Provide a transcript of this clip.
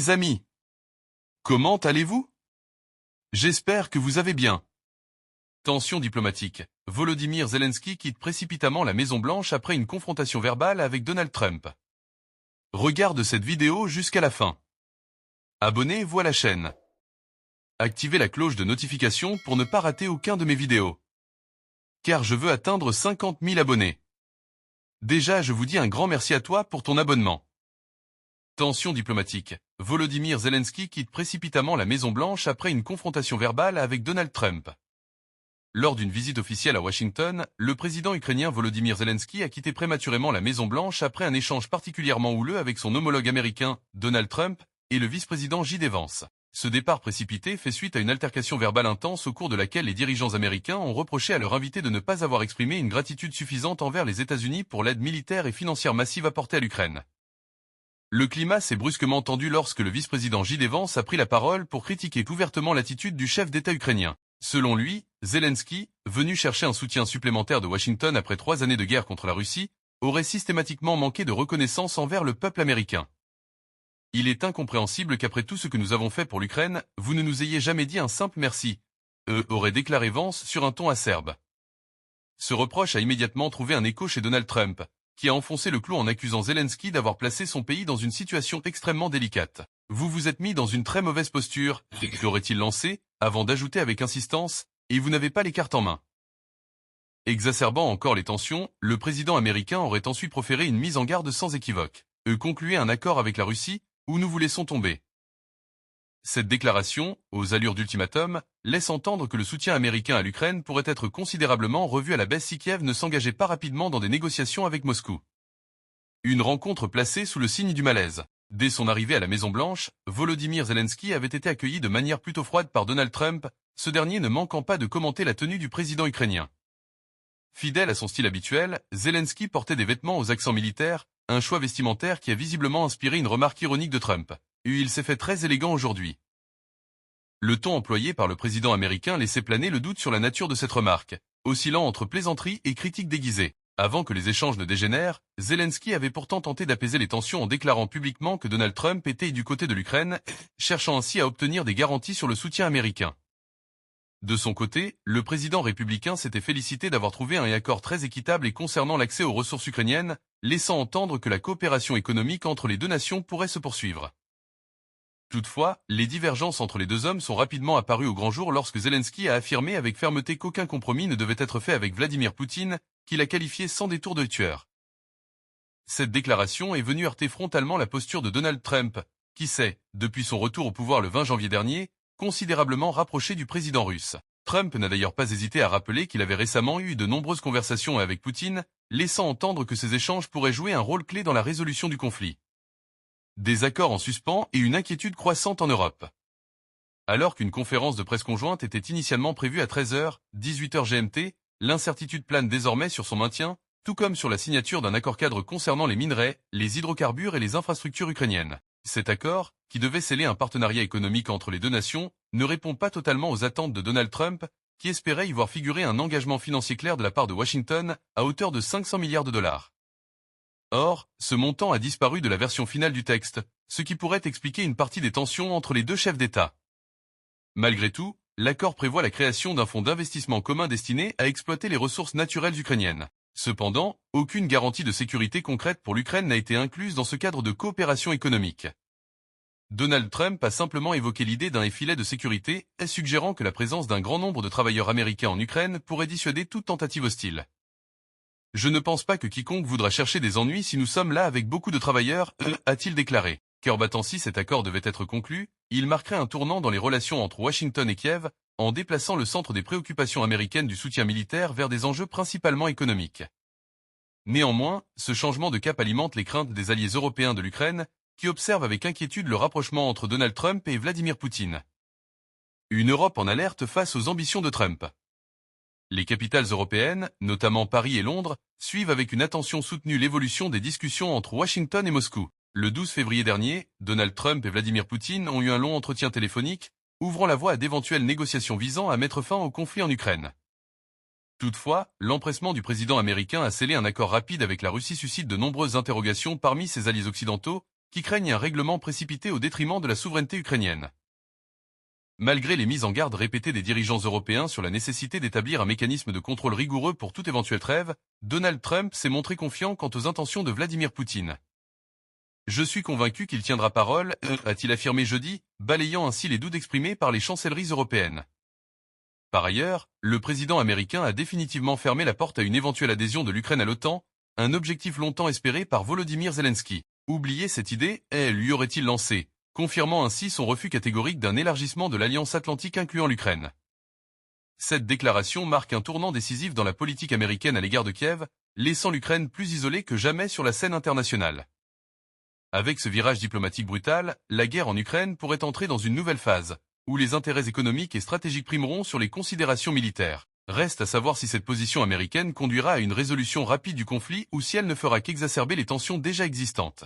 Les amis, comment allez-vous? J'espère que vous allez bien. Tension diplomatique. Volodymyr Zelensky quitte précipitamment la Maison-Blanche après une confrontation verbale avec Donald Trump. Regarde cette vidéo jusqu'à la fin. Abonnez-vous à la chaîne. Activez la cloche de notification pour ne pas rater aucun de mes vidéos. Car je veux atteindre 50 000 abonnés. Déjà, je vous dis un grand merci à toi pour ton abonnement. Tension diplomatique. Volodymyr Zelensky quitte précipitamment la Maison-Blanche après une confrontation verbale avec Donald Trump. Lors d'une visite officielle à Washington, le président ukrainien Volodymyr Zelensky a quitté prématurément la Maison-Blanche après un échange particulièrement houleux avec son homologue américain, Donald Trump, et le vice-président J.D. Vance. Ce départ précipité fait suite à une altercation verbale intense au cours de laquelle les dirigeants américains ont reproché à leur invité de ne pas avoir exprimé une gratitude suffisante envers les États-Unis pour l'aide militaire et financière massive apportée à l'Ukraine. Le climat s'est brusquement tendu lorsque le vice-président J.D. Vance a pris la parole pour critiquer ouvertement l'attitude du chef d'État ukrainien. Selon lui, Zelensky, venu chercher un soutien supplémentaire de Washington après 3 années de guerre contre la Russie, aurait systématiquement manqué de reconnaissance envers le peuple américain. Il est incompréhensible qu'après tout ce que nous avons fait pour l'Ukraine, vous ne nous ayez jamais dit un simple merci, aurait déclaré Vance sur un ton acerbe. Ce reproche a immédiatement trouvé un écho chez Donald Trump, qui a enfoncé le clou en accusant Zelensky d'avoir placé son pays dans une situation extrêmement délicate. Vous vous êtes mis dans une très mauvaise posture, aurait-il lancé, avant d'ajouter avec insistance, et vous n'avez pas les cartes en main. Exacerbant encore les tensions, le président américain aurait ensuite proféré une mise en garde sans équivoque. Concluez un accord avec la Russie, ou nous vous laissons tomber. Cette déclaration, aux allures d'ultimatum, laisse entendre que le soutien américain à l'Ukraine pourrait être considérablement revu à la baisse si Kiev ne s'engageait pas rapidement dans des négociations avec Moscou. Une rencontre placée sous le signe du malaise. Dès son arrivée à la Maison-Blanche, Volodymyr Zelensky avait été accueilli de manière plutôt froide par Donald Trump, ce dernier ne manquant pas de commenter la tenue du président ukrainien. Fidèle à son style habituel, Zelensky portait des vêtements aux accents militaires, un choix vestimentaire qui a visiblement inspiré une remarque ironique de Trump. Il s'est fait très élégant aujourd'hui. Le ton employé par le président américain laissait planer le doute sur la nature de cette remarque, oscillant entre plaisanterie et critique déguisée. Avant que les échanges ne dégénèrent, Zelensky avait pourtant tenté d'apaiser les tensions en déclarant publiquement que Donald Trump était du côté de l'Ukraine, cherchant ainsi à obtenir des garanties sur le soutien américain. De son côté, le président républicain s'était félicité d'avoir trouvé un accord très équitable et concernant l'accès aux ressources ukrainiennes, laissant entendre que la coopération économique entre les deux nations pourrait se poursuivre. Toutefois, les divergences entre les deux hommes sont rapidement apparues au grand jour lorsque Zelensky a affirmé avec fermeté qu'aucun compromis ne devait être fait avec Vladimir Poutine, qu'il a qualifié sans détour de tueur. Cette déclaration est venue heurter frontalement la posture de Donald Trump, qui s'est, depuis son retour au pouvoir le 20 janvier dernier, considérablement rapproché du président russe. Trump n'a d'ailleurs pas hésité à rappeler qu'il avait récemment eu de nombreuses conversations avec Poutine, laissant entendre que ces échanges pourraient jouer un rôle clé dans la résolution du conflit. Des accords en suspens et une inquiétude croissante en Europe. Alors qu'une conférence de presse conjointe était initialement prévue à 13h, 18h GMT, l'incertitude plane désormais sur son maintien, tout comme sur la signature d'un accord-cadre concernant les minerais, les hydrocarbures et les infrastructures ukrainiennes. Cet accord, qui devait sceller un partenariat économique entre les deux nations, ne répond pas totalement aux attentes de Donald Trump, qui espérait y voir figurer un engagement financier clair de la part de Washington, à hauteur de 500 milliards de dollars. Or, ce montant a disparu de la version finale du texte, ce qui pourrait expliquer une partie des tensions entre les deux chefs d'État. Malgré tout, l'accord prévoit la création d'un fonds d'investissement commun destiné à exploiter les ressources naturelles ukrainiennes. Cependant, aucune garantie de sécurité concrète pour l'Ukraine n'a été incluse dans ce cadre de coopération économique. Donald Trump a simplement évoqué l'idée d'un filet de sécurité, suggérant que la présence d'un grand nombre de travailleurs américains en Ukraine pourrait dissuader toute tentative hostile. Je ne pense pas que quiconque voudra chercher des ennuis si nous sommes là avec beaucoup de travailleurs, a-t-il déclaré. Car battant si cet accord devait être conclu, il marquerait un tournant dans les relations entre Washington et Kiev, en déplaçant le centre des préoccupations américaines du soutien militaire vers des enjeux principalement économiques. Néanmoins, ce changement de cap alimente les craintes des alliés européens de l'Ukraine, qui observent avec inquiétude le rapprochement entre Donald Trump et Vladimir Poutine. Une Europe en alerte face aux ambitions de Trump. Les capitales européennes, notamment Paris et Londres, suivent avec une attention soutenue l'évolution des discussions entre Washington et Moscou. Le 12 février dernier, Donald Trump et Vladimir Poutine ont eu un long entretien téléphonique, ouvrant la voie à d'éventuelles négociations visant à mettre fin au conflit en Ukraine. Toutefois, l'empressement du président américain à sceller un accord rapide avec la Russie suscite de nombreuses interrogations parmi ses alliés occidentaux, qui craignent un règlement précipité au détriment de la souveraineté ukrainienne. Malgré les mises en garde répétées des dirigeants européens sur la nécessité d'établir un mécanisme de contrôle rigoureux pour toute éventuelle trêve, Donald Trump s'est montré confiant quant aux intentions de Vladimir Poutine. Je suis convaincu qu'il tiendra parole, a-t-il affirmé jeudi, balayant ainsi les doutes exprimés par les chancelleries européennes. Par ailleurs, le président américain a définitivement fermé la porte à une éventuelle adhésion de l'Ukraine à l'OTAN, un objectif longtemps espéré par Volodymyr Zelensky. Oubliez cette idée, lui aurait-il lancé, confirmant ainsi son refus catégorique d'un élargissement de l'Alliance Atlantique incluant l'Ukraine. Cette déclaration marque un tournant décisif dans la politique américaine à l'égard de Kiev, laissant l'Ukraine plus isolée que jamais sur la scène internationale. Avec ce virage diplomatique brutal, la guerre en Ukraine pourrait entrer dans une nouvelle phase, où les intérêts économiques et stratégiques primeront sur les considérations militaires. Reste à savoir si cette position américaine conduira à une résolution rapide du conflit ou si elle ne fera qu'exacerber les tensions déjà existantes.